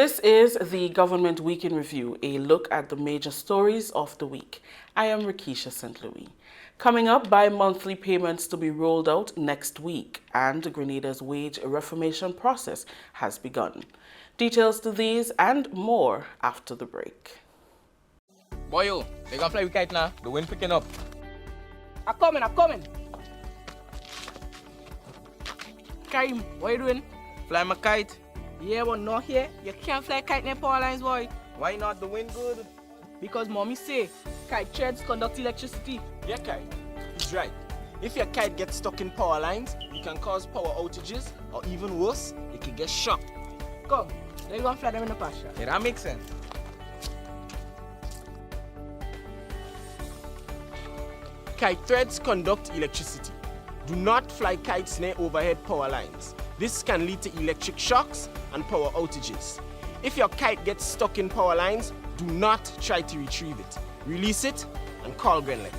This is the Government Week in Review, a look at the major stories of the week. I am Rakisha St. Louis. Coming up, bi-monthly payments to be rolled out next week, and Grenada's wage reformation process has begun. Details to these and more after the break. Boy, yo, they gonna fly with kite now. The wind picking up. I'm coming. Karim, what you doing? Fly my kite. Yeah, but not here. You can't fly kite near power lines, boy. Why not? The wind good. Because mommy say kite threads conduct electricity. Yeah, kite. He's right. If your kite gets stuck in power lines, it can cause power outages, or even worse, it can get shocked. Come, let's go and fly them in the pasture. Yeah, that makes sense. Kite threads conduct electricity. Do not fly kites near overhead power lines. This can lead to electric shocks and power outages. If your kite gets stuck in power lines, do not try to retrieve it. Release it and call GIS.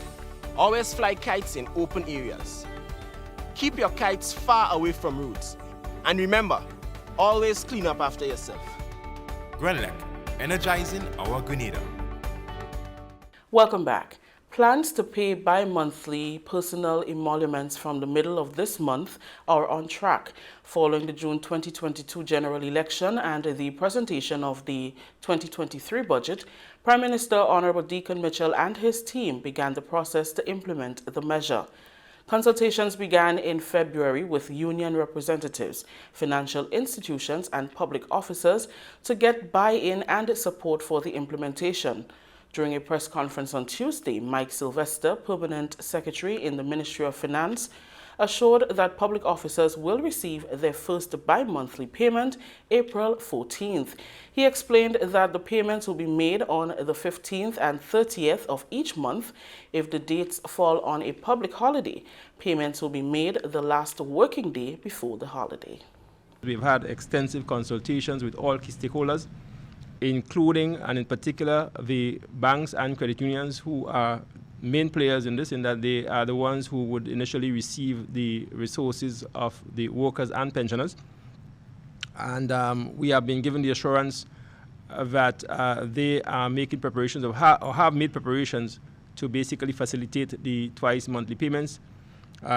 Always fly kites in open areas. Keep your kites far away from roads. And remember, always clean up after yourself. GIS, energizing our Grenada. Welcome back. Plans to pay bi-monthly personal emoluments from the middle of this month are on track following the June 2022 general election and the presentation of the 2023 budget. Prime Minister Honorable Deacon Mitchell and his team began the process to implement the measure. Consultations began in February with union representatives, financial institutions and public officers to get buy-in and support for the implementation. During a press conference on Tuesday, Mike Sylvester, Permanent Secretary in the Ministry of Finance, assured that public officers will receive their first bi-monthly payment April 14th. He explained that the payments will be made on the 15th and 30th of each month. If the dates fall on a public holiday, payments will be made the last working day before the holiday. We've had extensive consultations with all key stakeholders, including and in particular the banks and credit unions who are main players in this, in that they are the ones who would initially receive the resources of the workers and pensioners. And we have been given the assurance that they are making preparations or have made preparations to basically facilitate the twice monthly payments.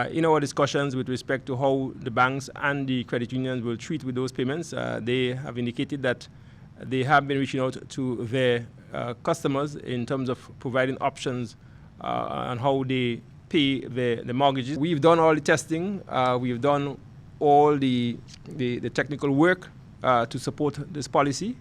In our discussions with respect to how the banks and the credit unions will treat with those payments, they have indicated that they have been reaching out to their customers in terms of providing options on how they pay the mortgages. We've done all the testing. We've done all the technical work to support this policy.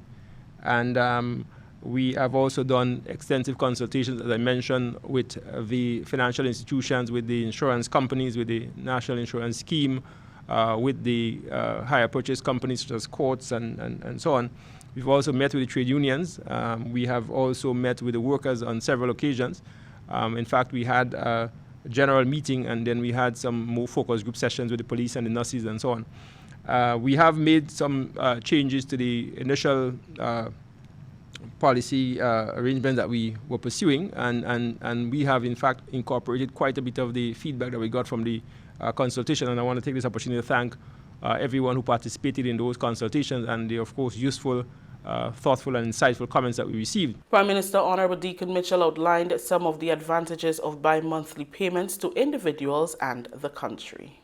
And we have also done extensive consultations, as I mentioned, with the financial institutions, with the insurance companies, with the National Insurance Scheme, with the hire purchase companies such as courts and so on. We've also met with the trade unions. We have also met with the workers on several occasions. In fact, we had a general meeting, and then we had some more focus group sessions with the police and the nurses and so on. We have made some changes to the initial policy arrangements that we were pursuing, and we have in fact incorporated quite a bit of the feedback that we got from the consultation. And I want to take this opportunity to thank everyone who participated in those consultations and the, of course, useful, thoughtful and insightful comments that we received. Prime Minister Honorable Deacon Mitchell outlined some of the advantages of bi-monthly payments to individuals and the country.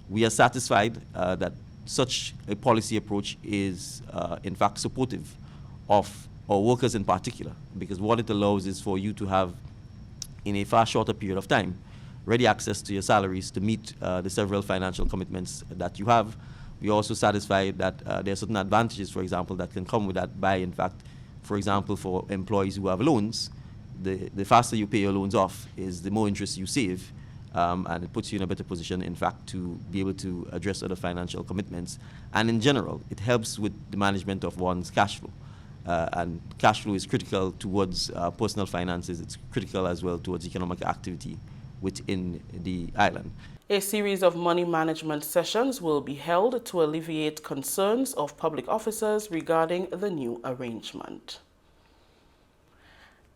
We are satisfied that such a policy approach is in fact supportive of our workers in particular, because what it allows is for you to have, in a far shorter period of time, ready access to your salaries to meet the several financial commitments that you have. We're also satisfied that there are certain advantages, for example, that can come with that by, in fact, for example, for employees who have loans, the faster you pay your loans off is the more interest you save, and it puts you in a better position, in fact, to be able to address other financial commitments. And in general, it helps with the management of one's cash flow. And cash flow is critical towards personal finances. It's critical as well towards economic activity within the island. A series of money management sessions will be held to alleviate concerns of public officers regarding the new arrangement.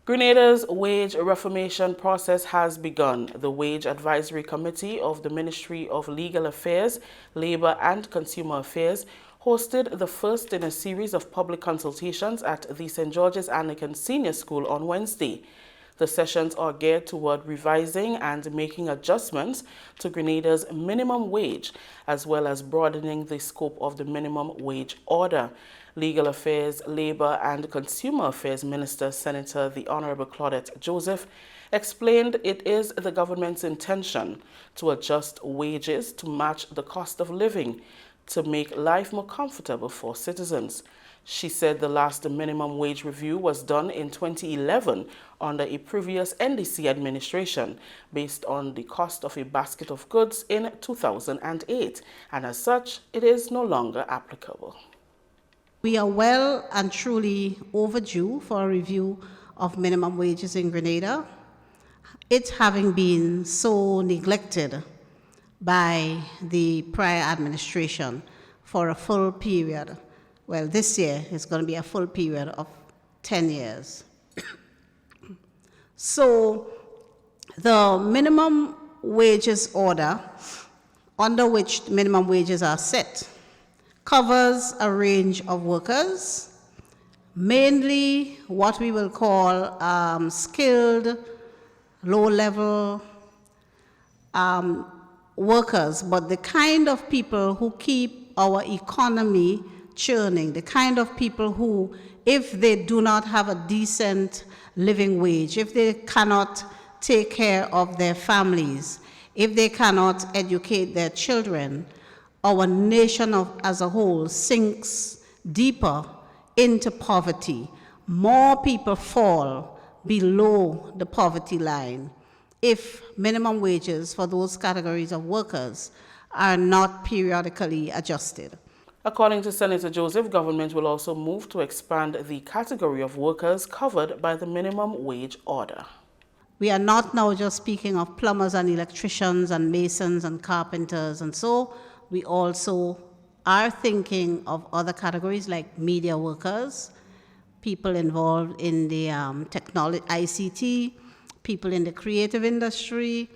Grenada's wage reformation process has begun. The Wage Advisory Committee of the Ministry of Legal Affairs, Labour and Consumer Affairs hosted the first in a series of public consultations at the St. George's Anglican Senior School on Wednesday. The sessions are geared toward revising and making adjustments to Grenada's minimum wage, as well as broadening the scope of the minimum wage order. Legal Affairs, Labour and Consumer Affairs Minister Senator the Honourable Claudette Joseph explained it is the government's intention to adjust wages to match the cost of living to make life more comfortable for citizens. She said the last minimum wage review was done in 2011 under a previous NDC administration based on the cost of a basket of goods in 2008, and as such, it is no longer applicable. We are well and truly overdue for a review of minimum wages in Grenada. It having been so neglected by the prior administration for a full period. Well, this year is going to be a full period of 10 years. So the minimum wages order, under which minimum wages are set, covers a range of workers, mainly what we will call skilled, low-level workers, but the kind of people who keep our economy churning, the kind of people who, if they do not have a decent living wage, if they cannot take care of their families, if they cannot educate their children, our nation as a whole sinks deeper into poverty. More people fall below the poverty line if minimum wages for those categories of workers are not periodically adjusted. According to Senator Joseph, government will also move to expand the category of workers covered by the minimum wage order. We are not now just speaking of plumbers and electricians and masons and carpenters, and so we also are thinking of other categories like media workers, people involved in the technology, ICT, people in the creative industry,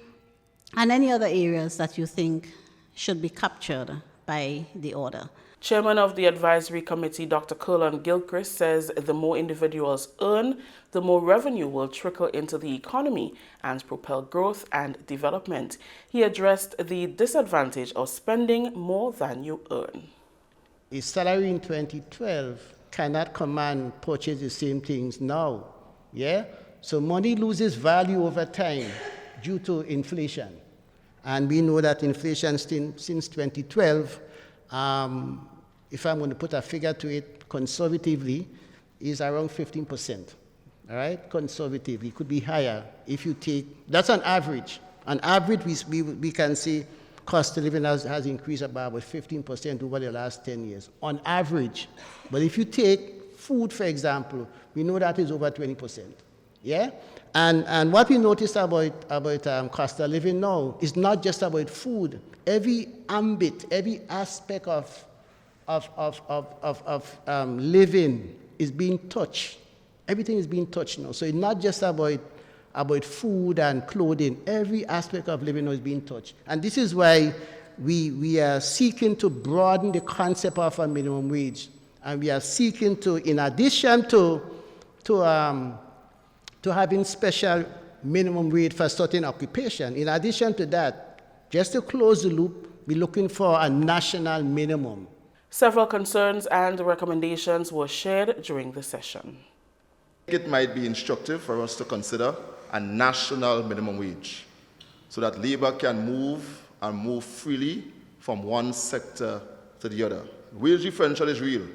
and any other areas that you think should be captured by the order. Chairman of the Advisory Committee, Dr. Curlon Gilchrist, says the more individuals earn, the more revenue will trickle into the economy and propel growth and development. He addressed the disadvantage of spending more than you earn. A salary in 2012 cannot command purchase the same things now. Yeah? So money loses value over time due to inflation. And we know that inflation since 2012, if I'm going to put a figure to it conservatively, is around 15%. All right? Conservatively. It could be higher if you take, that's an average. On average, we can say cost of living has increased by about 15% over the last 10 years, on average. But if you take food, for example, we know that is over 20%. Yeah? And what we noticed about cost of living now is not just about food. Every ambit, every aspect of living is being touched. Everything is being touched now. So it's not just about food and clothing. Every aspect of living is being touched. And this is why we are seeking to broaden the concept of a minimum wage. And we are seeking to, in addition to having special minimum wage for certain occupation, in addition to that, just to close the loop, we're looking for a national minimum. Several concerns and recommendations were shared during the session. It might be instructive for us to consider a national minimum wage so that labor can move freely from one sector to the other. Wage differential is real.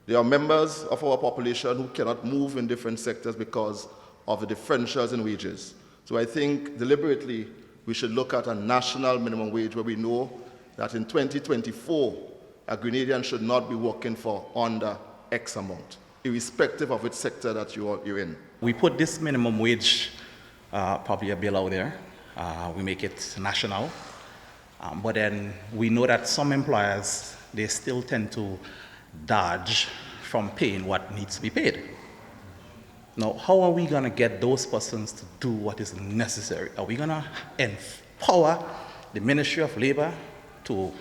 There are members of our population who cannot move in different sectors because of the differentials in wages. So I think deliberately we should look at a national minimum wage where we know that in 2024 a Grenadian should not be working for under X amount, irrespective of which sector that you're in. We put this minimum wage, probably a bill out there. We make it national. But then we know that some employers, they still tend to dodge from paying what needs to be paid. Now, how are we going to get those persons to do what is necessary? Are we going to empower the Ministry of Labor to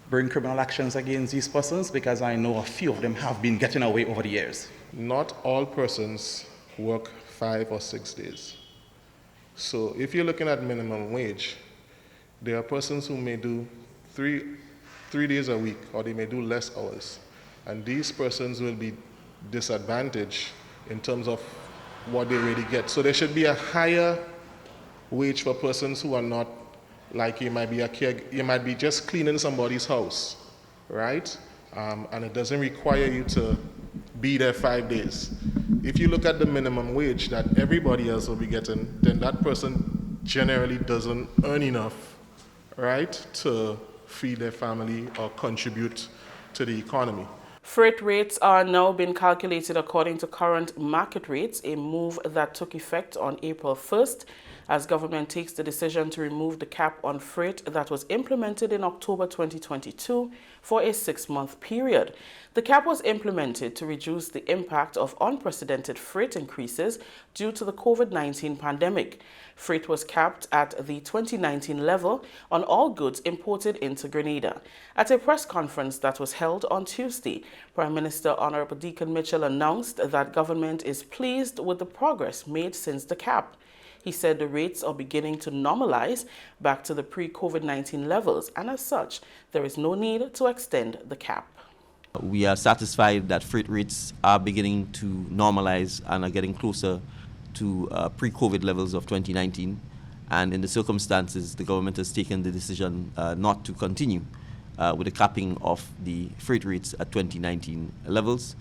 bring criminal actions against these persons? Because I know a few of them have been getting away over the years. Not all persons work 5 or 6 days. So if you're looking at minimum wage, there are persons who may do three days a week, or they may do less hours. And these persons will be disadvantaged in terms of what they really get. So there should be a higher wage for persons who are not, like you might be just cleaning somebody's house, right? And it doesn't require you to be there 5 days. If you look at the minimum wage that everybody else will be getting, then that person generally doesn't earn enough, right, to feed their family or contribute to the economy. Freight rates are now being calculated according to current market rates, a move that took effect on April 1st as government takes the decision to remove the cap on freight that was implemented in October 2022 for a 6-month period. The cap was implemented to reduce the impact of unprecedented freight increases due to the COVID-19 pandemic. Freight was capped at the 2019 level on all goods imported into Grenada. At a press conference that was held on Tuesday, Prime Minister Honorable Deacon Mitchell announced that government is pleased with the progress made since the cap. He said the rates are beginning to normalize back to the pre-COVID-19 levels, and as such, there is no need to extend the cap. We are satisfied that freight rates are beginning to normalize and are getting closer to pre-COVID levels of 2019. And in the circumstances, the government has taken the decision not to continue with the capping of the freight rates at 2019 levels.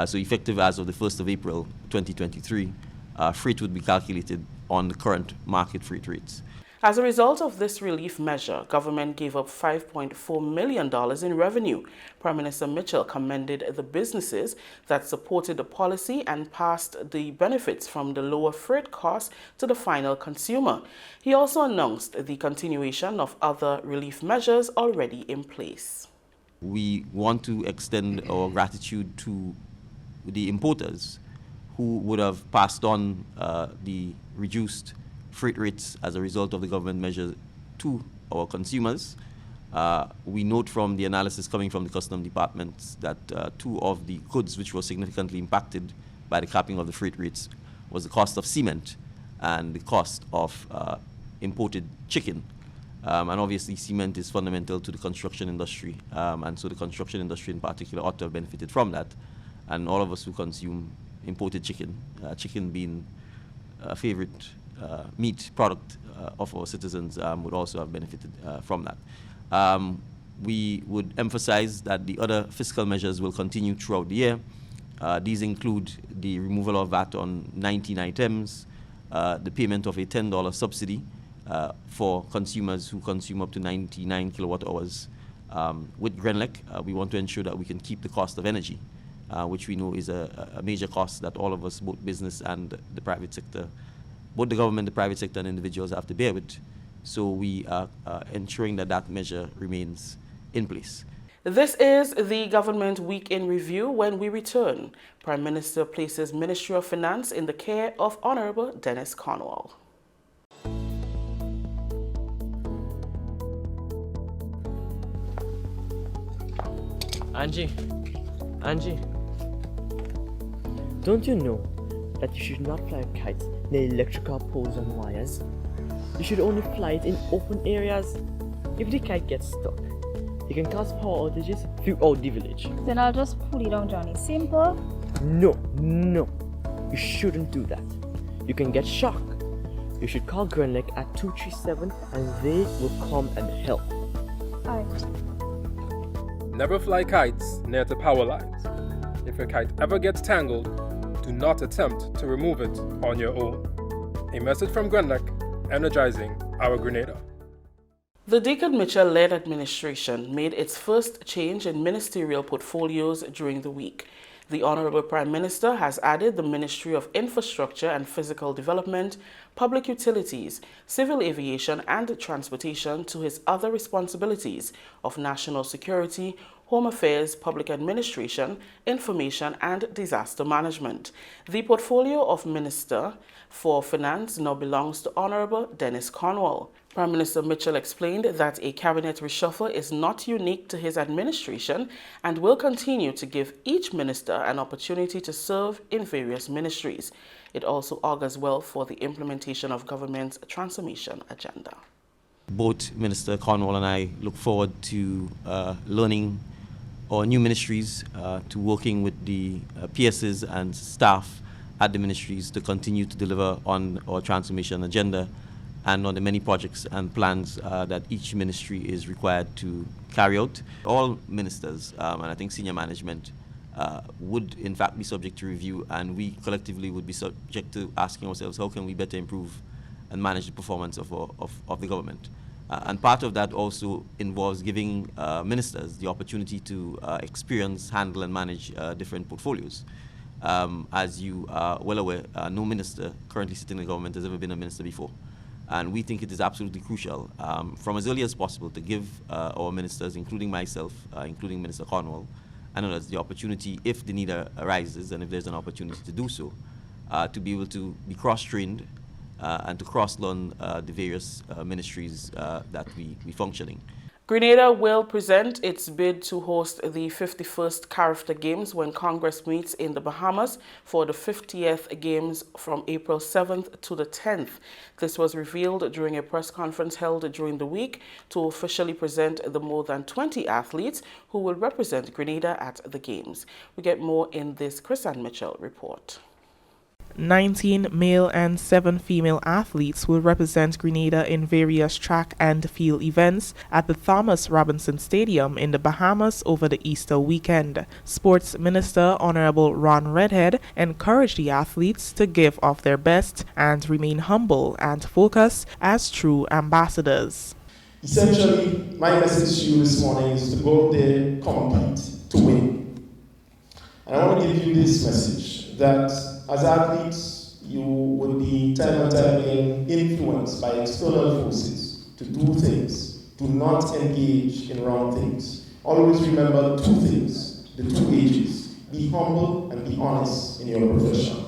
So effective as of the 1st of April 2023, freight would be calculated on the current market freight rates. As a result of this relief measure, government gave up $5.4 million in revenue. Prime Minister Mitchell commended the businesses that supported the policy and passed the benefits from the lower freight costs to the final consumer. He also announced the continuation of other relief measures already in place. We want to extend our gratitude to the importers who would have passed on the reduced freight rates as a result of the government measure to our consumers. We note from the analysis coming from the Customs Department that two of the goods which were significantly impacted by the capping of the freight rates was the cost of cement and the cost of imported chicken. And obviously cement is fundamental to the construction industry, and so the construction industry in particular ought to have benefited from that. And all of us who consume imported chicken, chicken being a favorite meat product of our citizens, would also have benefited from that. We would emphasize that the other fiscal measures will continue throughout the year. These include the removal of VAT on 19 items, the payment of a $10 subsidy for consumers who consume up to 99 kilowatt hours. With GRENLEC, we want to ensure that we can keep the cost of energy, which we know is a major cost that all of us, both business and the private sector, both the government, the private sector, and individuals have to bear with. So we are ensuring that that measure remains in place. This is the Government Week in Review. When we return, Prime Minister places Ministry of Finance in the care of Honorable Dennis Cornwall. Angie, don't you know that you should not fly a kite near electrical poles and wires? You should only fly it in open areas. If the kite gets stuck, it can cause power outages throughout the village. Then I'll just pull it down, Johnny. Simple. No, you shouldn't do that. You can get shocked. You should call GRENLEC at 237 and they will come and help. Alright. Never fly kites near the power lines. If your kite ever gets tangled, do not attempt to remove it on your own. A message from GRENLEC, energizing our Grenada. The Deacon Mitchell-led administration made its first change in ministerial portfolios during the week. The Honorable Prime Minister has added the Ministry of Infrastructure and Physical Development, Public Utilities, Civil Aviation and Transportation to his other responsibilities of national security, Home Affairs, Public Administration, Information and Disaster Management. The portfolio of Minister for Finance now belongs to Honorable Dennis Cornwall. Prime Minister Mitchell explained that a cabinet reshuffle is not unique to his administration and will continue to give each minister an opportunity to serve in various ministries. It also augurs well for the implementation of government's transformation agenda. Both Minister Cornwall and I look forward to learning our new ministries, to working with the PSs and staff at the ministries to continue to deliver on our transformation agenda and on the many projects and plans that each ministry is required to carry out. All ministers, and I think senior management, would in fact be subject to review, and we collectively would be subject to asking ourselves, how can we better improve and manage the performance of the government? And part of that also involves giving ministers the opportunity to experience, handle and manage different portfolios. As you are well aware, no minister currently sitting in the government has ever been a minister before. And we think it is absolutely crucial from as early as possible to give our ministers, including myself, including Minister Cornwall, and others, the opportunity, if the need arises and if there's an opportunity to do so, to be able to be cross-trained and to cross-learn the various ministries that we function in. Grenada will present its bid to host the 51st Character Games when Congress meets in the Bahamas for the 50th Games from April 7th to the 10th. This was revealed during a press conference held during the week to officially present the more than 20 athletes who will represent Grenada at the Games. We get more in this Chris and Mitchell report. 19 male and 7 female athletes will represent Grenada in various track and field events at the Thomas Robinson Stadium in the Bahamas over the Easter weekend. Sports Minister Honorable Ron Redhead encouraged the athletes to give of their best and remain humble and focus as true ambassadors. Essentially, my message to you this morning is to go out there, compete, to win. And I want to give you this message, that as athletes, you will be time and time again influenced by external forces to do things. Do not engage in wrong things. Always remember two things, the two H's. Be humble and be honest in your profession.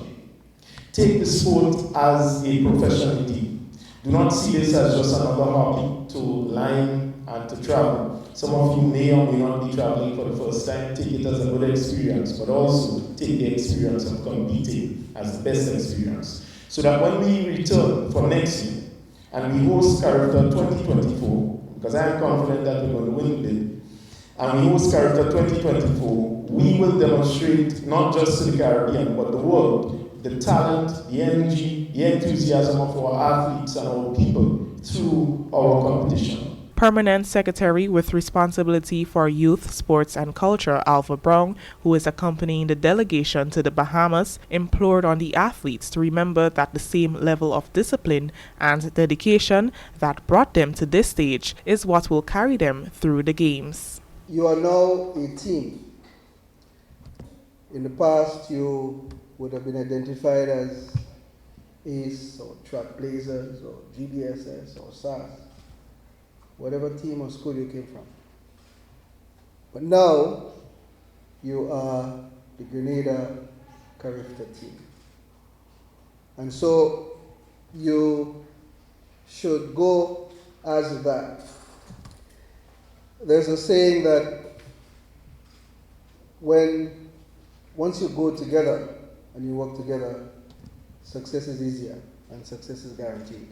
Take the sport as a profession indeed. Do not see this as just another hobby to line and to travel. Some of you may or may not be traveling for the first time. Take it as a good experience, but also take the experience of competing as the best experience. So that when we return for next year and we host Character 2024, because I am confident that we're going to win the bid, and we host Character 2024, we will demonstrate not just to the Caribbean, but the world, the talent, the energy, the enthusiasm of our athletes and our people through our competition. Permanent Secretary with responsibility for youth, sports and culture, Alpha Brown, who is accompanying the delegation to the Bahamas, implored on the athletes to remember that the same level of discipline and dedication that brought them to this stage is what will carry them through the games. You are now a team. In the past, you would have been identified as ACE or Track Blazers or GBSS or SAS. Whatever team or school you came from. But now, you are the Grenada Character team. And so, you should go as that. There's a saying that once you go together and you work together, success is easier and success is guaranteed.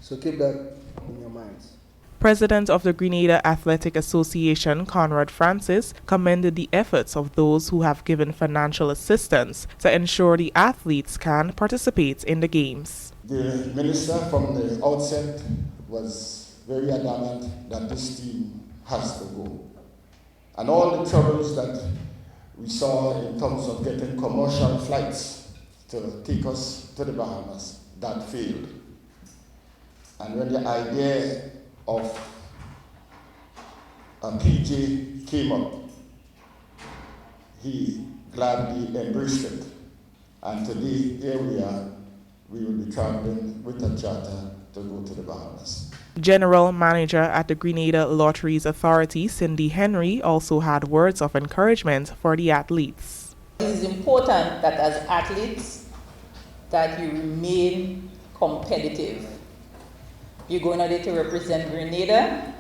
So keep that in your minds. President of the Grenada Athletic Association, Conrad Francis, commended the efforts of those who have given financial assistance to ensure the athletes can participate in the games. The minister from the outset was very adamant that this team has to go. And all the troubles that we saw in terms of getting commercial flights to take us to the Bahamas, that failed. And when the idea of a PJ came up, he gladly embraced it. And today, here we are we will be traveling with a charter to go to the Bahamas. General Manager at the Grenada Lotteries Authority, Cindy Henry, also had words of encouragement for the athletes. It is important that as athletes that you remain competitive. You're going out there to represent Grenada.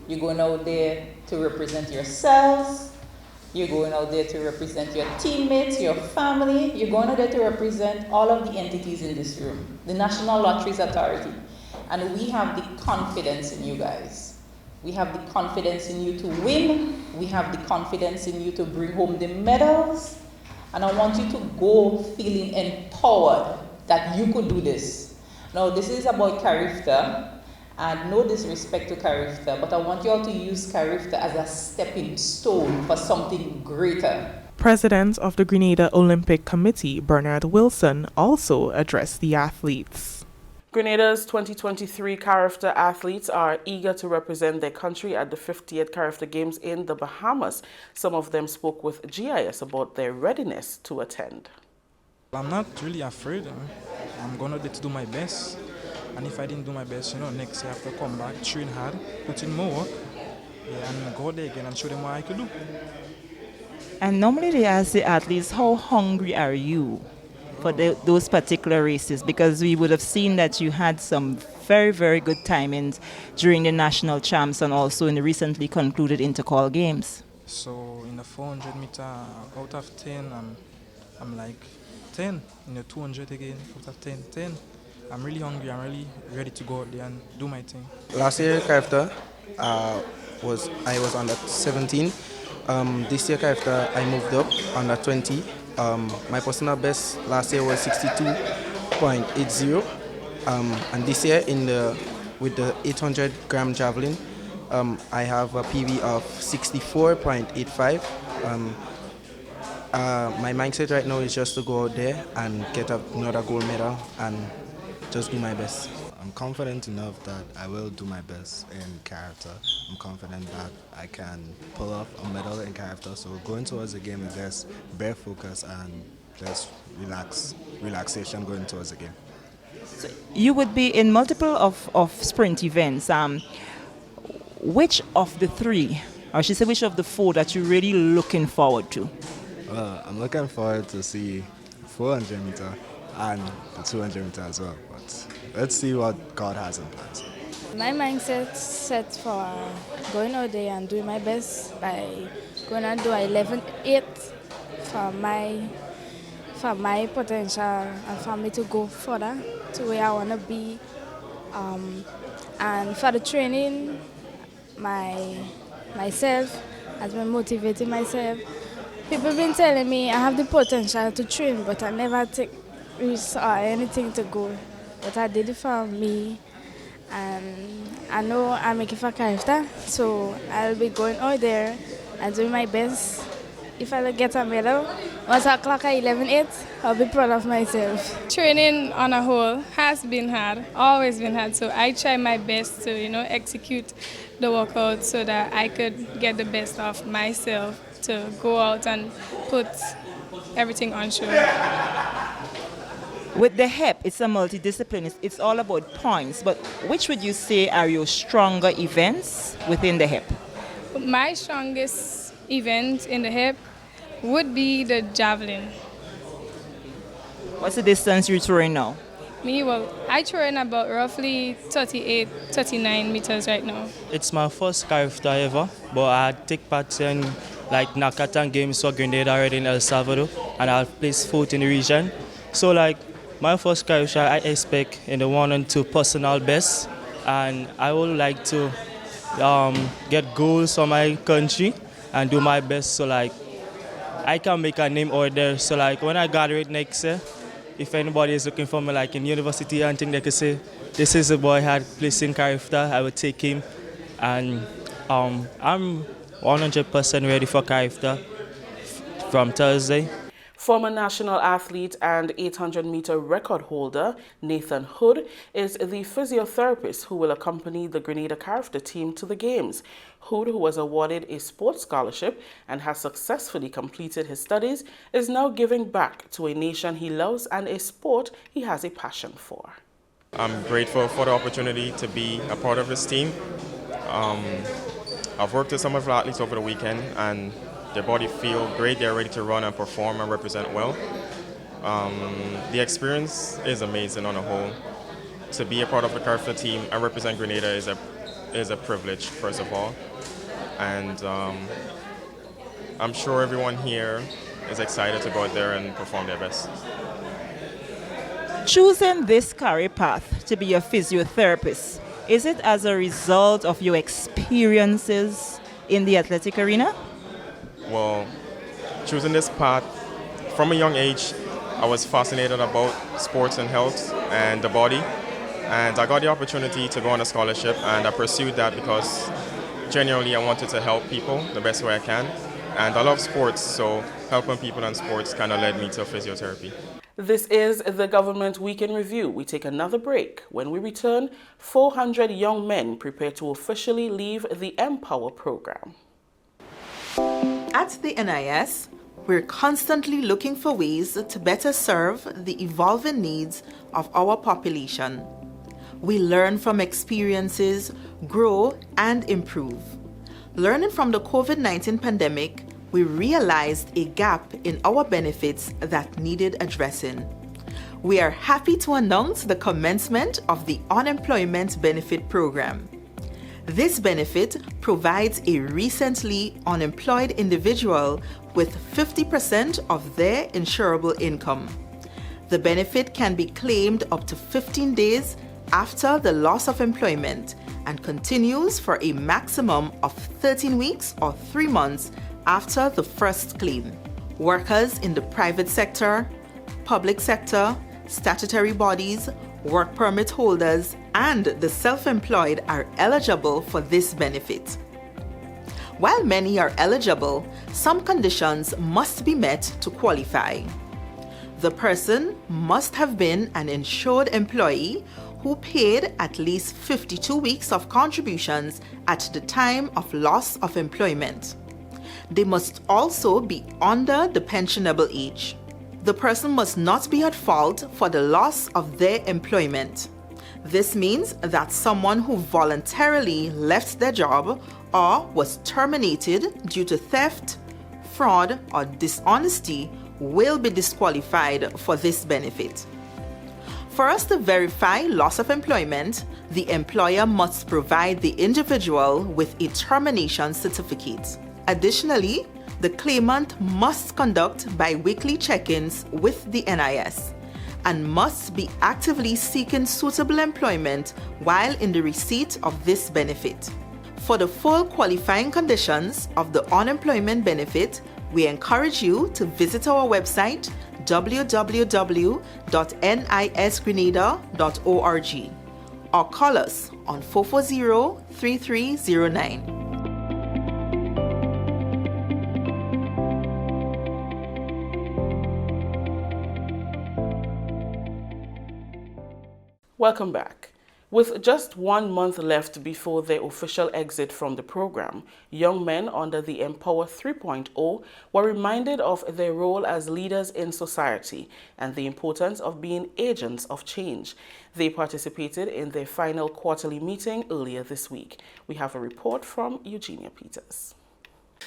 You're going out there to represent yourselves. You're going out there to represent your teammates, your family. You're going out there to represent all of the entities in this room, the National Lotteries Authority. And we have the confidence in you guys. We have the confidence in you to win. We have the confidence in you to bring home the medals. And I want you to go feeling empowered that you could do this. Now, this is about Carifta. And no disrespect to Carifta, but I want you all to use Carifta as a stepping stone for something greater. President of the Grenada Olympic Committee, Bernard Wilson, also addressed the athletes. Grenada's 2023 Carifta athletes are eager to represent their country at the 50th Carifta Games in the Bahamas. Some of them spoke with GIS about their readiness to attend. I'm not really afraid. I'm going to do my best. And if I didn't do my best, next year I have to come back, train hard, put in more work, and go there again and show them what I could do. And normally they ask the athletes, how hungry are you for those particular races? Because we would have seen that you had some very, very good timings during the national champs and also in the recently concluded intercall games. So in the 400 meter, out of 10, I'm like 10. In the 200 again, out of 10. I'm really hungry. I'm really ready to go out there and do my thing. Last year, Carifta, I was under 17. This year, Carifta, I moved up under 20. My personal best last year was 62.80, and this year with the 800 gram javelin, I have a PB of 64.85. My mindset right now is just to go out there and get another gold medal and just do my best. I'm confident enough that I will do my best in Carifta. I'm confident that I can pull off a medal in Carifta. So going towards the game is just bare focus and just relaxation going towards the game. So you would be in multiple of sprint events. Which of the three, or I should say which of the four that you're really looking forward to? Well, I'm looking forward to see 400 meter and the 200 meter as well. But let's see what God has in plans. My mindset set for going out there and doing my best by going and do 11.8 for my potential and for me to go further to where I want to be. And for the training, myself has been motivating myself. People have been telling me I have the potential to train, but I never take risks or anything to go. But I did it for me, and I know I make it for Carifta, so I'll be going out there and doing my best. If I get a medal, once I clock at 11.8, I'll be proud of myself. Training on a whole has been hard, always been hard, so I try my best to, execute the workout so that I could get the best of myself to go out and put everything on show. With the hip, it's a multidiscipline. It's all about points. But which would you say are your stronger events within the hip? My strongest event in the hip would be the javelin. What's the distance you're throwing now? I throw in about roughly 38, 39 meters right now. It's my first Carifta ever, but I take part in Nakatan games for Grenada already in El Salvador, and I've placed fourth in the region. So my first Carifta, I expect in the 1 and 2 personal best, and I would like to get goals for my country and do my best so I can make a name out there. So when I graduate next year, if anybody is looking for me in university and think they could say, this is a boy who had placed in Carifta, I would take him. And I'm 100% ready for Carifta from Thursday. Former national athlete and 800-meter record holder Nathan Hood is the physiotherapist who will accompany the Grenada character team to the Games. Hood, who was awarded a sports scholarship and has successfully completed his studies, is now giving back to a nation he loves and a sport he has a passion for. I'm grateful for the opportunity to be a part of this team. I've worked with some of the athletes over the weekend and their body feel great. They're ready to run and perform and represent well. The experience is amazing on a whole. To be a part of the character team and represent Grenada is a privilege, first of all. And I'm sure everyone here is excited to go out there and perform their best. Choosing this career path to be a physiotherapist, is it as a result of your experiences in the athletic arena? Well, choosing this path, from a young age, I was fascinated about sports and health and the body. And I got the opportunity to go on a scholarship, and I pursued that because genuinely I wanted to help people the best way I can. And I love sports, so helping people in sports kind of led me to physiotherapy. This is the Government Week in Review. We take another break. When we return, 400 young men prepare to officially leave the Empower program. At the NIS, we're constantly looking for ways to better serve the evolving needs of our population. We learn from experiences, grow, and improve. Learning from the COVID-19 pandemic, we realized a gap in our benefits that needed addressing. We are happy to announce the commencement of the Unemployment Benefit Program. This benefit provides a recently unemployed individual with 50% of their insurable income. The benefit can be claimed up to 15 days after the loss of employment and continues for a maximum of 13 weeks or 3 months after the first claim. Workers in the private sector, public sector, statutory bodies, work permit holders, and the self-employed are eligible for this benefit. While many are eligible, some conditions must be met to qualify. The person must have been an insured employee who paid at least 52 weeks of contributions at the time of loss of employment. They must also be under the pensionable age. The person must not be at fault for the loss of their employment. This means that someone who voluntarily left their job or was terminated due to theft, fraud, or dishonesty will be disqualified for this benefit. For us to verify loss of employment, the employer must provide the individual with a termination certificate. Additionally, the claimant must conduct bi-weekly check-ins with the NIS and must be actively seeking suitable employment while in the receipt of this benefit. For the full qualifying conditions of the unemployment benefit, we encourage you to visit our website www.nisgrenada.org or call us on 440-3309. Welcome back. With just 1 month left before their official exit from the program, young men under the Empower 3.0 were reminded of their role as leaders in society and the importance of being agents of change. They participated in their final quarterly meeting earlier this week. We have a report from Eugenia Peters.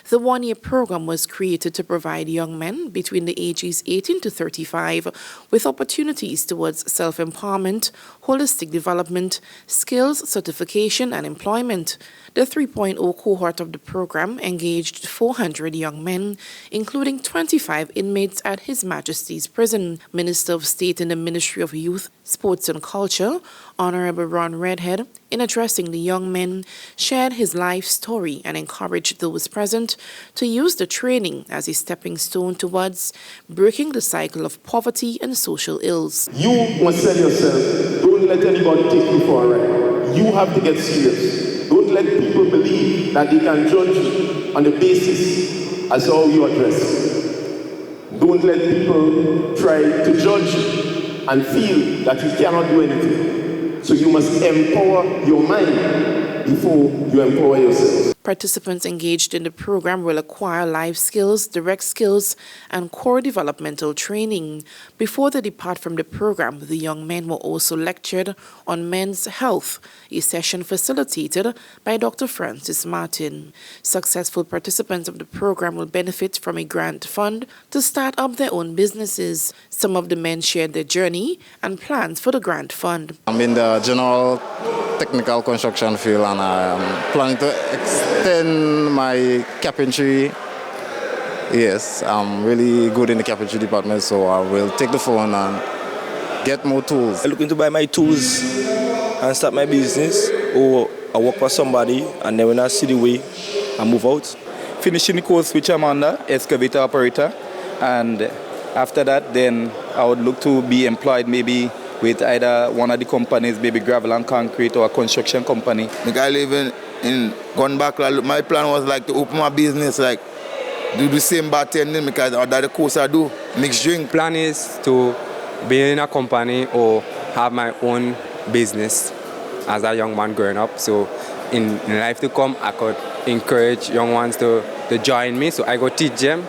The one-year program was created to provide young men between the ages 18 to 35 with opportunities towards self-empowerment, holistic development, skills, certification, and employment. The 3.0 cohort of the program engaged 400 young men, including 25 inmates at His Majesty's Prison. Minister of State in the Ministry of Youth, Sports and Culture, Honorable Ron Redhead, in addressing the young men, shared his life story and encouraged those present to use the training as a stepping stone towards breaking the cycle of poverty and social ills. You must tell yourself, don't let anybody take you for a ride. You have to get serious. Don't let people believe that they can judge you on the basis as how you are dressed. don't let people try to judge you and feel that you cannot do anything. So you must empower your mind before you empower yourself. Participants engaged in the program will acquire life skills, direct skills, and core developmental training. Before they depart from the program, the young men were also lectured on men's health, a session facilitated by Dr. Francis Martin. Successful participants of the program will benefit from a grant fund to start up their own businesses. Some of the men shared their journey and plans for the grant fund. I'm in the general technical construction field, and I'm planning to extend my carpentry. Yes, I'm really good in the carpentry department, so I will take the phone and get more tools. I'm looking to buy my tools and start my business, or I work for somebody, and then when I see the way, I move out. Finishing the course which I'm under, excavator operator, and after that, then I would look to be employed maybe with either one of the companies, maybe gravel and concrete, or a construction company. I live in going back, my plan was like to open my business, like do the same bartending, because that's the course I do, mixed drink. Plan is to be in a company or have my own business as a young man growing up. So in life to come, I could encourage young ones to join me, so I go teach them.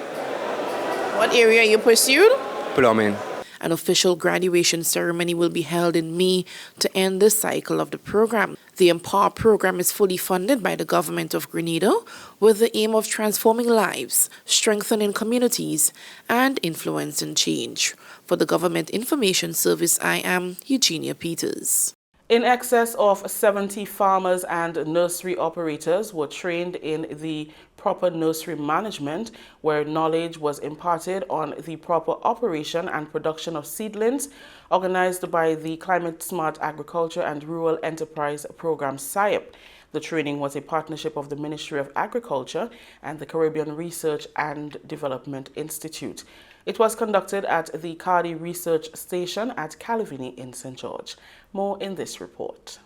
What area you pursued? Plumbing. An official graduation ceremony will be held in May to end this cycle of the program. The Empower program is fully funded by the government of Grenada with the aim of transforming lives, strengthening communities, and influencing change. For the Government Information Service, I am Eugenia Peters. In excess of 70 farmers and nursery operators were trained in the proper nursery management, where knowledge was imparted on the proper operation and production of seedlings, organized by the Climate Smart Agriculture and Rural Enterprise Program SIAP. The training was a partnership of the Ministry of Agriculture and the Caribbean Research and Development Institute. It was conducted at the Cardi Research Station at Calavini in St. George. More in this report.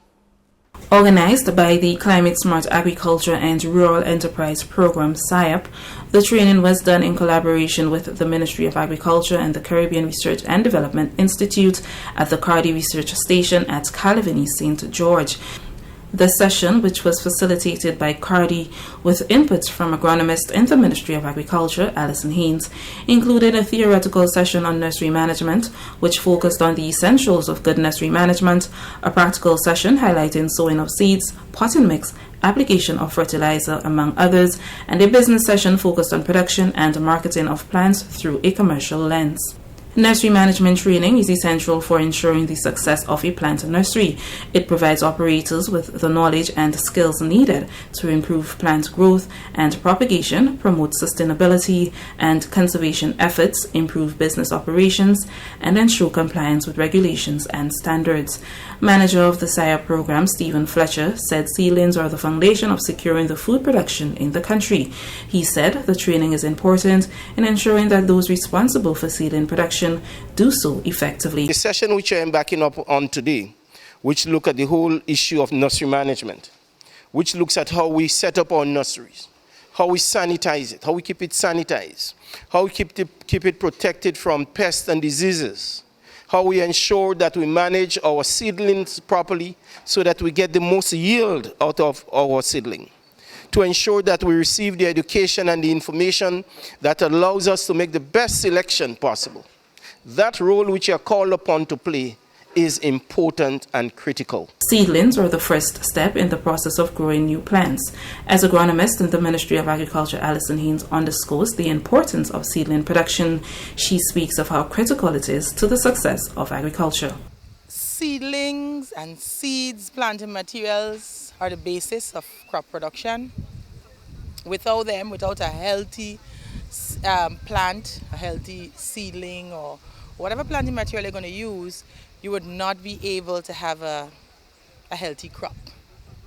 Organized by the Climate Smart Agriculture and Rural Enterprise Program SIAP, the training was done in collaboration with the Ministry of Agriculture and the Caribbean Research and Development Institute at the Cardi Research Station at Calavini, St. George. The session, which was facilitated by Cardi with inputs from agronomist in the Ministry of Agriculture, Alison Haynes, included a theoretical session on nursery management, which focused on the essentials of good nursery management, a practical session highlighting sowing of seeds, potting mix, application of fertilizer, among others, and a business session focused on production and marketing of plants through a commercial lens. Nursery management training is essential for ensuring the success of a plant nursery. It provides operators with the knowledge and skills needed to improve plant growth and propagation, promote sustainability and conservation efforts, improve business operations, and ensure compliance with regulations and standards. Manager of the SIAP program, Stephen Fletcher, said seedlings are the foundation of securing the food production in the country. He said the training is important in ensuring that those responsible for seedling production do so effectively. The session which I am backing up on today, which look at the whole issue of nursery management, which looks at how we set up our nurseries, how we sanitize it, how we keep it sanitized, how we keep it protected from pests and diseases, how we ensure that we manage our seedlings properly so that we get the most yield out of our seedling, to ensure that we receive the education and the information that allows us to make the best selection possible. That role which you are called upon to play is important and critical. Seedlings are the first step in the process of growing new plants. As agronomist in the Ministry of Agriculture, Alison Haynes underscores the importance of seedling production. She speaks of how critical it is to the success of agriculture. Seedlings and seeds, planting materials are the basis of crop production. Without them, without a healthy plant, a healthy seedling, or whatever planting material you're going to use, you would not be able to have a healthy crop,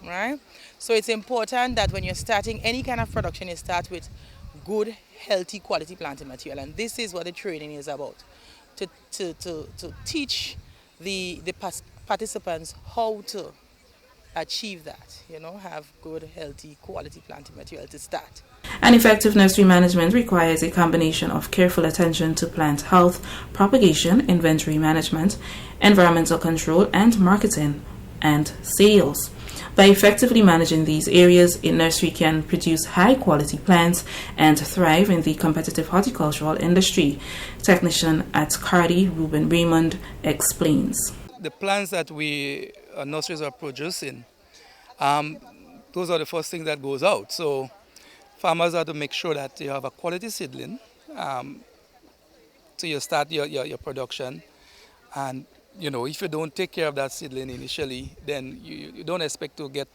right? So it's important that when you're starting any kind of production, you start with good, healthy, quality planting material. And this is what the training is about, to teach the participants how to achieve that, have good, healthy, quality planting material to start. And effective nursery management requires a combination of careful attention to plant health, propagation, inventory management, environmental control, and marketing and sales. By effectively managing these areas, a nursery can produce high-quality plants and thrive in the competitive horticultural industry. Technician at Cardi, Ruben Raymond, explains. The plants that we nurseries are producing, those are the first thing that goes out. So farmers have to make sure that you have a quality seedling so you start your production. And if you don't take care of that seedling initially, then you don't expect to get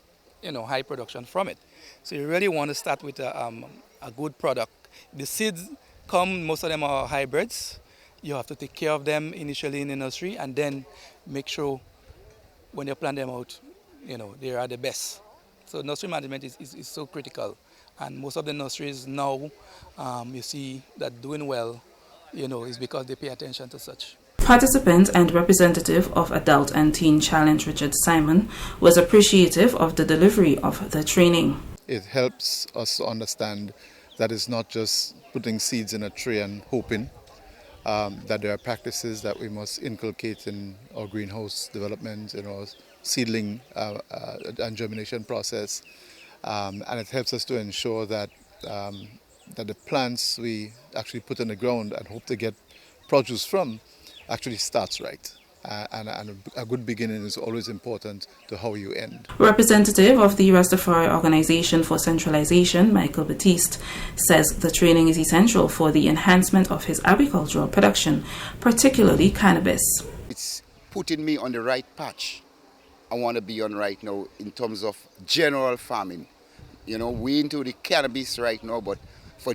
high production from it. So you really want to start with a good product. The seeds most of them are hybrids. You have to take care of them initially in the nursery, and then make sure when you plant them out, they are the best. So nursery management is so critical, and most of the nurseries now, you see that doing well, is because they pay attention to such. Participant and representative of Adult and Teen Challenge, Richard Simon, was appreciative of the delivery of the training. It helps us to understand that it's not just putting seeds in a tray and hoping, that there are practices that we must inculcate in our greenhouse development, in our seedling and germination process, and it helps us to ensure that that the plants we actually put in the ground and hope to get produce from actually starts right. And a good beginning is always important to how you end. Representative of the Rastafari Organization for Centralization, Michael Batiste, says the training is essential for the enhancement of his agricultural production, particularly cannabis. It's putting me on the right patch I want to be on right now in terms of general farming. We into the cannabis right now, but for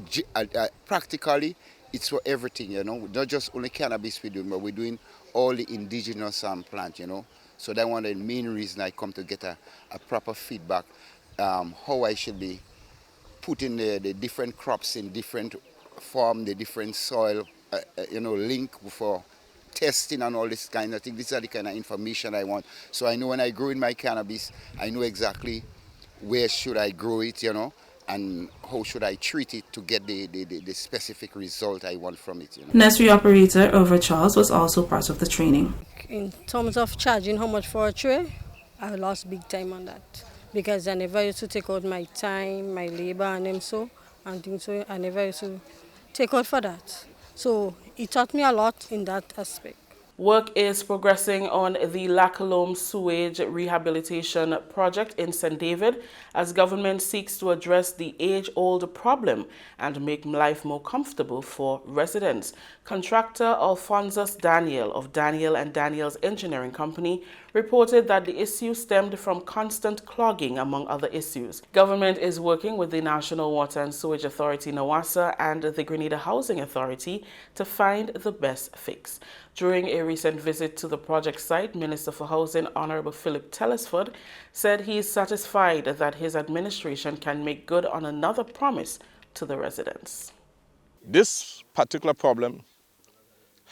practically it's for everything, not just only cannabis we're doing, but we're doing all the indigenous plant, So that's one of the main reasons I come to get a proper feedback, how I should be putting the different crops in different form, the different soil, link for testing and all this kind of thing. These are the kind of information I want. So I know when I grow in my cannabis, I know exactly where should I grow it, and how should I treat it to get the specific result I want from it. Nursery operator Over Charles was also part of the training. In terms of charging how much for a tray, I lost big time on that. Because I never used to take out my time, my labor and things so. I never used to take out for that. So it taught me a lot in that aspect. Work is progressing on the Lacalome Sewage Rehabilitation Project in St. David as government seeks to address the age-old problem and make life more comfortable for residents. Contractor Alphonsus Daniel of Daniel and Daniel's Engineering Company reported that the issue stemmed from constant clogging, among other issues. Government is working with the National Water and Sewage Authority, NWASA, and the Grenada Housing Authority to find the best fix. During a recent visit to the project site, Minister for Housing, Honorable Philip Telesford, said he is satisfied that his administration can make good on another promise to the residents. This particular problem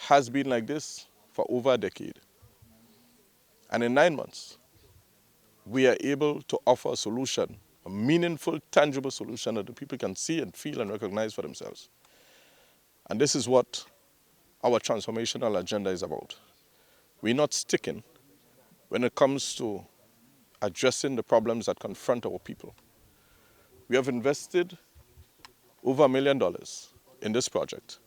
has been like this for over a decade. And in 9 months, we are able to offer a solution, a meaningful, tangible solution that the people can see and feel and recognize for themselves. And this is what our transformational agenda is about. We're not sticking when it comes to addressing the problems that confront our people. We have invested over $1 million in this project.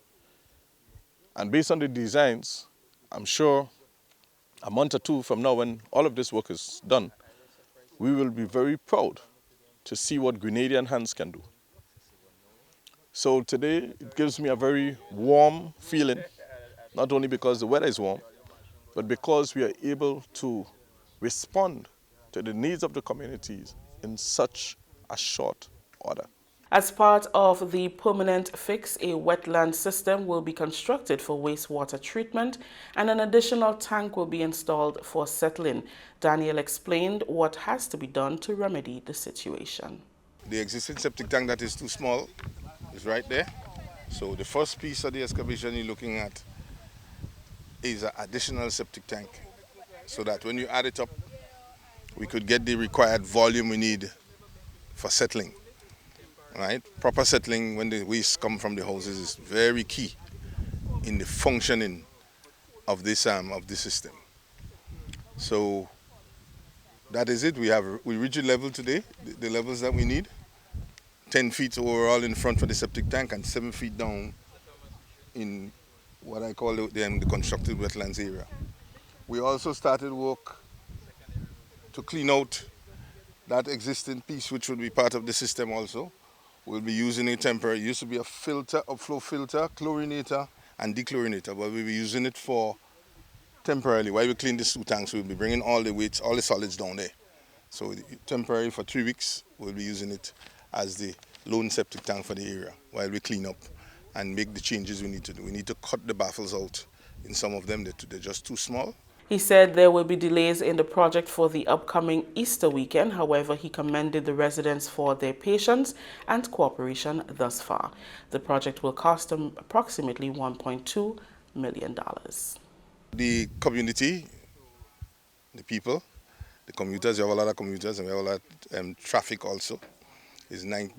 And based on the designs, I'm sure a month or two from now, when all of this work is done, we will be very proud to see what Grenadian hands can do. So today, it gives me a very warm feeling, not only because the weather is warm, but because we are able to respond to the needs of the communities in such a short order. As part of the permanent fix, a wetland system will be constructed for wastewater treatment and an additional tank will be installed for settling. Daniel explained what has to be done to remedy the situation. The existing septic tank that is too small is right there. So the first piece of the excavation you're looking at is an additional septic tank, so that when you add it up we could get the required volume we need for settling. Right? Proper settling when the waste come from the houses is very key in the functioning of this system. So that is it. We reached a level today, the levels that we need. 10 feet overall in front for the septic tank and 7 feet down in what I call the constructed wetlands area. We also started work to clean out that existing piece which would be part of the system also. We'll be using it temporarily. It used to be a filter, upflow filter, chlorinator and dechlorinator, but we'll be using it for temporarily. While we clean these 2 tanks, we'll be bringing all the weights, all the solids down there. So temporarily for 3 weeks, we'll be using it as the lone septic tank for the area while we clean up and make the changes we need to do. We need to cut the baffles out. In some of them, they're just too small. He said there will be delays in the project for the upcoming Easter weekend. However, he commended the residents for their patience and cooperation thus far. The project will cost them approximately $1.2 million. The community, the people, the commuters, you have a lot of commuters and we have a lot of traffic also.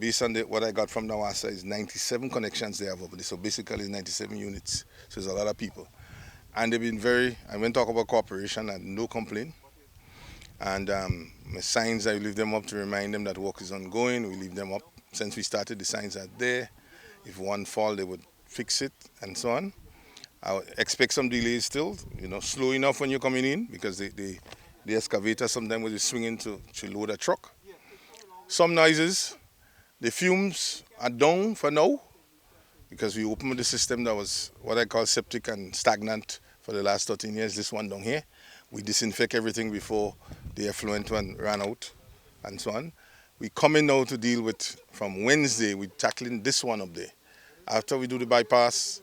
Based on what I got from Nawasa, is 97 connections they have over there. So basically it's 97 units. So it's a lot of people. And they've been I went to talk about cooperation and no complaint. And my signs, I leave them up to remind them that work is ongoing. We leave them up. Since we started, the signs are there. If one fall, they would fix it and so on. I expect some delays still, slow enough when you're coming in because the excavator sometimes will be swinging to load a truck. Some noises, the fumes are down for now because we opened the system that was what I call septic and stagnant for the last 13 years, this one down here. We disinfect everything before the effluent one ran out and so on. We come in now to deal with, from Wednesday, we're tackling this one up there. After we do the bypass,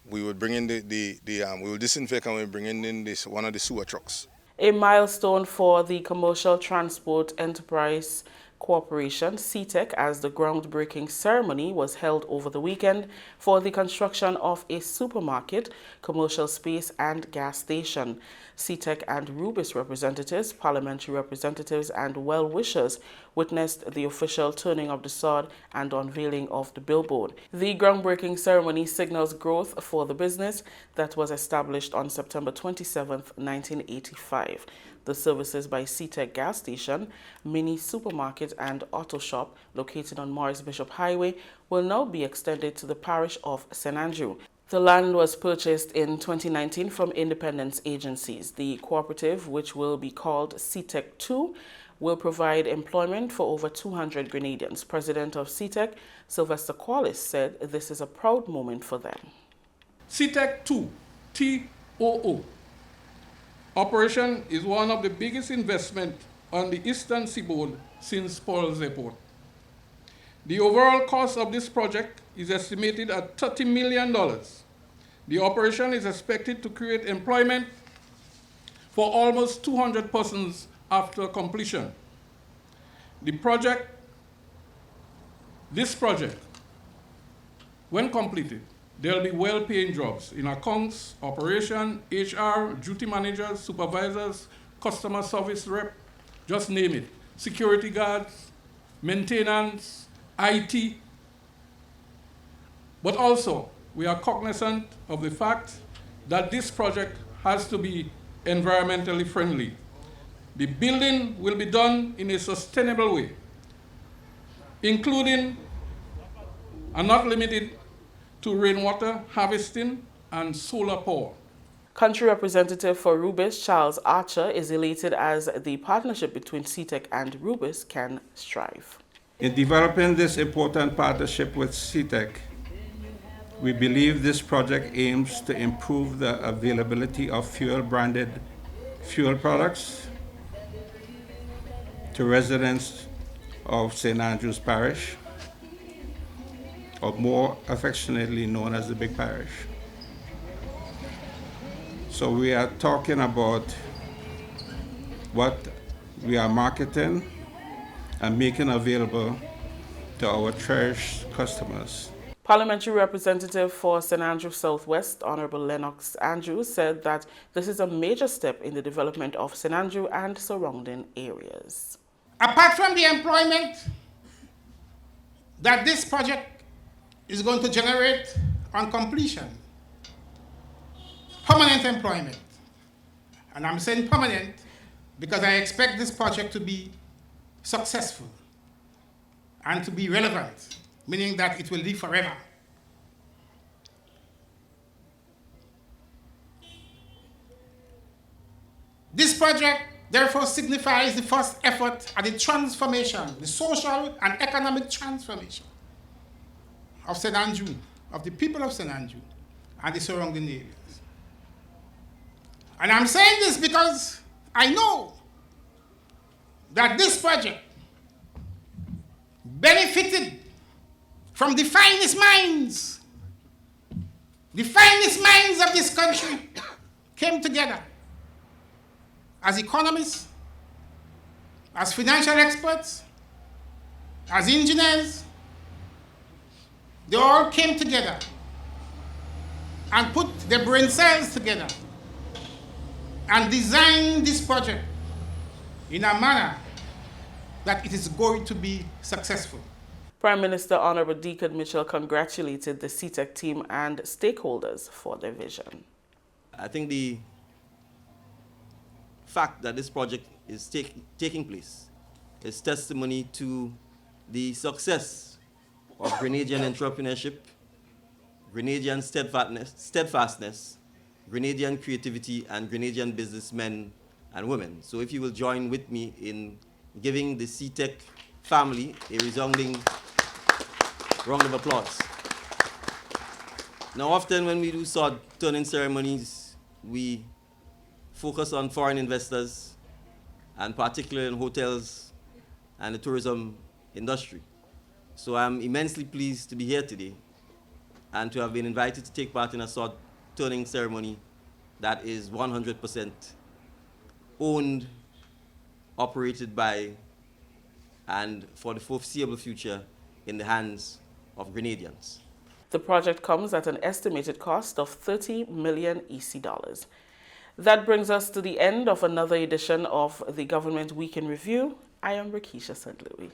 we will bring in we will disinfect and we'll bring in one of the sewer trucks. A milestone for the Commercial Transport Enterprise Corporation, CTEC, as the groundbreaking ceremony was held over the weekend for the construction of a supermarket, commercial space and gas station. CTEC and Rubis representatives, parliamentary representatives and well-wishers witnessed the official turning of the sod and unveiling of the billboard. The groundbreaking ceremony signals growth for the business that was established on September 27, 1985. The services by CTEC gas station, mini supermarket and auto shop located on Morris Bishop Highway will now be extended to the parish of St. Andrew. The land was purchased in 2019 from independence agencies. The cooperative, which will be called CTEC 2, will provide employment for over 200 Grenadians. President of CTEC, Sylvester Quallis, said this is a proud moment for them. CTEC 2, TOO. Operation is one of the biggest investments on the eastern seaboard since Paul's Airport. The overall cost of this project is estimated at $30 million. The operation is expected to create employment for almost 200 persons after completion. This project, when completed, there will be well-paying jobs in accounts, operation, HR, duty managers, supervisors, customer service rep, just name it, security guards, maintenance, IT. But also, we are cognizant of the fact that this project has to be environmentally friendly. The building will be done in a sustainable way, including and not limited to rainwater harvesting and solar power. Country Representative for Rubis, Charles Archer, is elated as the partnership between CTEC and Rubis can strive. In developing this important partnership with CTEC, we believe this project aims to improve the availability of fuel-branded fuel products to residents of St. Andrews Parish, or more affectionately known as the Big Parish. So we are talking about what we are marketing and making available to our cherished customers. Parliamentary Representative for St. Andrew Southwest, Honorable Lennox Andrews, said that this is a major step in the development of St. Andrew and surrounding areas. Apart from the employment that this project is going to generate on completion, permanent employment, and I'm saying permanent because I expect this project to be successful and to be relevant, meaning that it will live forever. This project therefore signifies the first effort at the transformation, the social and economic transformation of St. Andrew, of the people of St. Andrew and the surrounding areas. And I'm saying this because I know that this project benefited from the finest minds. The finest minds of this country came together as economists, as financial experts, as engineers. They all came together and put their brain cells together and designed this project in a manner that it is going to be successful. Prime Minister Honorable Deacon Mitchell congratulated the CTEC team and stakeholders for their vision. I think the fact that this project is taking place is testimony to the success of Grenadian entrepreneurship, Grenadian steadfastness, Grenadian creativity, and Grenadian businessmen and women. So if you will join with me in giving the CTEC family a resounding round of applause. Now, often when we do sword turning ceremonies, we focus on foreign investors, and particularly in hotels and the tourism industry. So I'm immensely pleased to be here today and to have been invited to take part in a sword turning ceremony that is 100% owned, operated by, and for the foreseeable future in the hands of Grenadians. The project comes at an estimated cost of 30 million EC dollars. That brings us to the end of another edition of the Government Week in Review. I am Rakisha St. Louis.